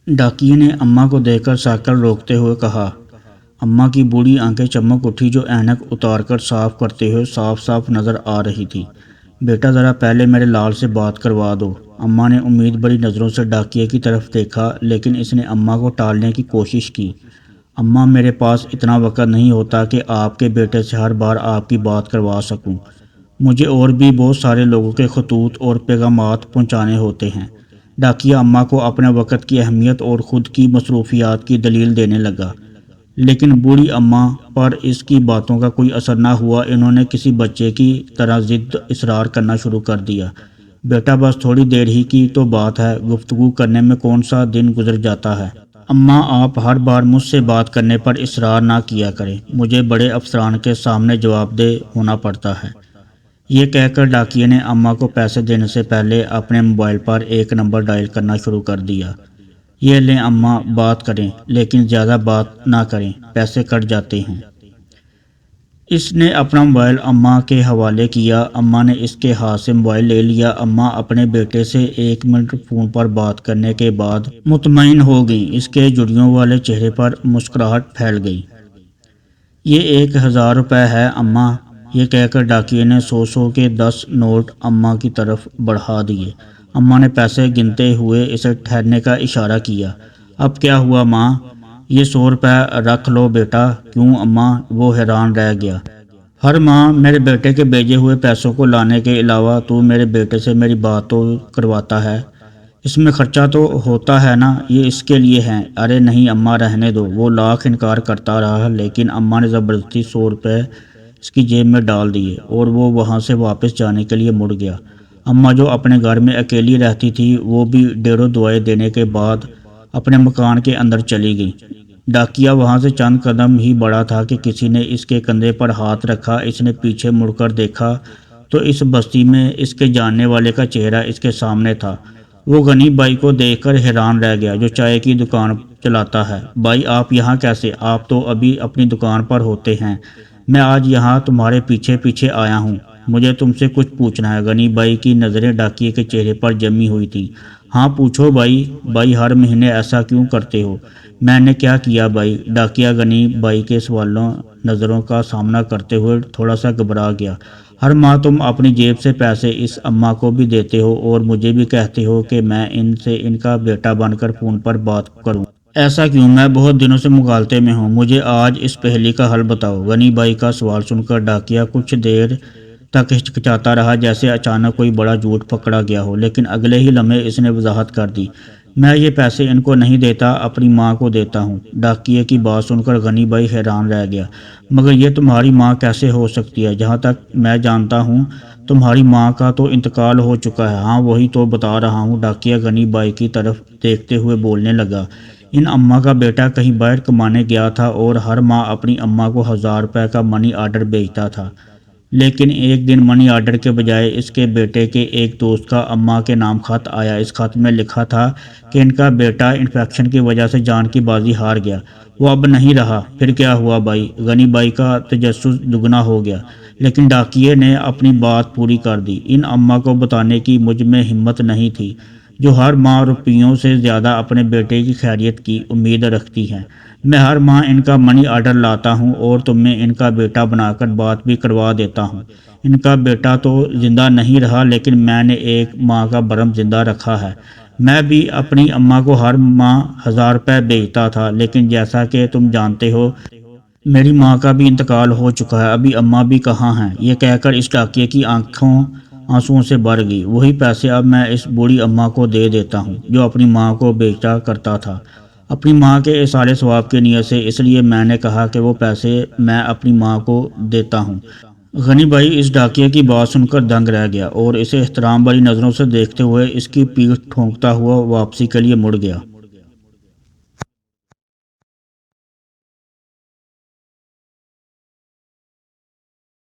ڈاکیے نے اماں کو دیکھ کر سائیکل روکتے ہوئے کہا۔ اماں کی بوڑھی آنکھیں چمک اٹھی جو اینک اتار کر صاف کرتے ہوئے صاف صاف نظر آ رہی تھی۔ بیٹا ذرا پہلے میرے لال سے بات کروا دو۔ اماں نے امید بڑی نظروں سے ڈاکیے کی طرف دیکھا لیکن اس نے اماں کو ٹالنے کی کوشش کی۔ اماں میرے پاس اتنا وقت نہیں ہوتا کہ آپ کے بیٹے سے ہر بار آپ کی بات کروا سکوں۔ مجھے اور بھی بہت سارے لوگوں کے خطوط اور پیغامات پہنچانے ہوتے ہیں۔ ڈاکیہ اماں کو اپنے وقت کی اہمیت اور خود کی مصروفیات کی دلیل دینے لگا، لیکن بوڑھی اماں پر اس کی باتوں کا کوئی اثر نہ ہوا۔ انہوں نے کسی بچے کی طرح ضد اصرار کرنا شروع کر دیا۔ بیٹا بس تھوڑی دیر ہی کی تو بات ہے، گفتگو کرنے میں کون سا دن گزر جاتا ہے۔ اماں آپ ہر بار مجھ سے بات کرنے پر اصرار نہ کیا کریں، مجھے بڑے افسران کے سامنے جواب دہ ہونا پڑتا ہے۔ یہ کہہ کر ڈاکیے نے اماں کو پیسے دینے سے پہلے اپنے موبائل پر ایک نمبر ڈائل کرنا شروع کر دیا۔ یہ لیں اماں، بات کریں لیکن زیادہ بات نہ کریں، پیسے کٹ جاتے ہیں۔ اس نے اپنا موبائل اماں کے حوالے کیا۔ اماں نے اس کے ہاتھ سے موبائل لے لیا۔ اماں اپنے بیٹے سے 1 منٹ فون پر بات کرنے کے بعد مطمئن ہو گئیں۔ اس کے جھریوں والے چہرے پر مسکراہٹ پھیل گئی۔ یہ 1000 روپے ہے اماں، یہ کہہ کر ڈاکیے نے 100 کے 10 نوٹ اماں کی طرف بڑھا دیے۔ اماں نے پیسے گنتے ہوئے اسے ٹھہرنے کا اشارہ کیا۔ اب کیا ہوا ماں؟ یہ 100 روپے رکھ لو بیٹا۔ کیوں اماں؟ وہ حیران رہ گیا۔ ہر ماہ میرے بیٹے کے بھیجے ہوئے پیسوں کو لانے کے علاوہ تو میرے بیٹے سے میری بات تو کرواتا ہے، اس میں خرچہ تو ہوتا ہے نا، یہ اس کے لیے ہیں۔ ارے نہیں اماں رہنے دو۔ وہ لاکھ انکار کرتا رہا لیکن اماں نے زبردستی 100 روپے اس کی جیب میں ڈال دیے اور وہ وہاں سے واپس جانے کے لیے مڑ گیا۔ اماں جو اپنے گھر میں اکیلی رہتی تھی وہ بھی ڈیروں دعائیں دینے کے بعد اپنے مکان کے اندر چلی گئی۔ ڈاکیہ وہاں سے چند قدم ہی بڑھا تھا کہ کسی نے اس کے کندھے پر ہاتھ رکھا۔ اس نے پیچھے مڑ کر دیکھا تو اس بستی میں اس کے جاننے والے کا چہرہ اس کے سامنے تھا۔ وہ غنی بائی کو دیکھ کر حیران رہ گیا جو چائے کی دکان چلاتا ہے۔ بھائی آپ یہاں کیسے؟ آپ تو ابھی اپنی دکان پر ہوتے ہیں۔ میں آج یہاں تمہارے پیچھے پیچھے آیا ہوں، مجھے تم سے کچھ پوچھنا ہے۔ غنی بائی کی نظریں ڈاکیے کے چہرے پر جمی ہوئی تھیں۔ ہاں پوچھو بھائی۔ بھائی ہر مہینے ایسا کیوں کرتے ہو؟ میں نے کیا کیا بھائی؟ ڈاکیہ غنی بائی کے سوالوں نظروں کا سامنا کرتے ہوئے تھوڑا سا گھبرا گیا۔ ہر ماہ تم اپنی جیب سے پیسے اس اماں کو بھی دیتے ہو اور مجھے بھی کہتے ہو کہ میں ان سے ان کا بیٹا بن کر فون پر بات کروں۔ ایسا کیوں؟ میں بہت دنوں سے مغالطے میں ہوں، مجھے آج اس پہیلی کا حل بتاؤ۔ غنی بائی کا سوال سن کر ڈاکیہ کچھ دیر تک ہچکچاتا رہا جیسے اچانک کوئی بڑا جھوٹ پکڑا گیا ہو، لیکن اگلے ہی لمحے اس نے وضاحت کر دی۔ میں یہ پیسے ان کو نہیں دیتا، اپنی ماں کو دیتا ہوں۔ ڈاکیے کی بات سن کر غنی بائی حیران رہ گیا۔ مگر یہ تمہاری ماں کیسے ہو سکتی ہے؟ جہاں تک میں جانتا ہوں تمہاری ماں کا تو انتقال ہو چکا ہے۔ ہاں وہی تو بتا رہا ہوں، ڈاکیہ غنی بائی کی طرف دیکھتے ہوئے بولنے لگا۔ ان اماں کا بیٹا کہیں باہر کمانے گیا تھا اور ہر ماہ اپنی اماں کو 1000 روپے کا منی آرڈر بھیجتا تھا، لیکن ایک دن منی آرڈر کے بجائے اس کے بیٹے کے ایک دوست کا اماں کے نام خط آیا۔ اس خط میں لکھا تھا کہ ان کا بیٹا انفیکشن کی وجہ سے جان کی بازی ہار گیا، وہ اب نہیں رہا۔ پھر کیا ہوا بھائی؟ غنی بائی کا تجسس دگنا ہو گیا، لیکن ڈاکیے نے اپنی بات پوری کر دی۔ ان اماں کو بتانے کی مجھ میں ہمت نہیں تھی جو ہر ماہ روپیوں سے زیادہ اپنے بیٹے کی خیریت کی امید رکھتی ہیں۔ میں ہر ماہ ان کا منی آرڈر لاتا ہوں اور تمہیں ان کا بیٹا بنا کر بات بھی کروا دیتا ہوں۔ ان کا بیٹا تو زندہ نہیں رہا لیکن میں نے ایک ماہ کا برم زندہ رکھا ہے۔ میں بھی اپنی اماں کو ہر ماہ 1000 روپے بھیجتا تھا، لیکن جیسا کہ تم جانتے ہو میری ماں کا بھی انتقال ہو چکا ہے، ابھی اماں بھی کہاں ہیں؟ یہ کہہ کر اس ڈاکیے کی آنکھوں آنسوؤں سے بھر گئی۔ وہی پیسے اب میں اس بوڑھی اماں کو دے دیتا ہوں جو اپنی ماں کو بیچا کرتا تھا، اپنی ماں کے ایصال ثواب کی نیت سے، اس لیے میں نے کہا کہ وہ پیسے میں اپنی ماں کو دیتا ہوں۔ غنی بائی اس ڈاکیے کی بات سن کر دنگ رہ گیا اور اسے احترام بھری نظروں سے دیکھتے ہوئے اس کی پیٹھ ٹھونکتا ہوا واپسی کے لیے مڑ گیا۔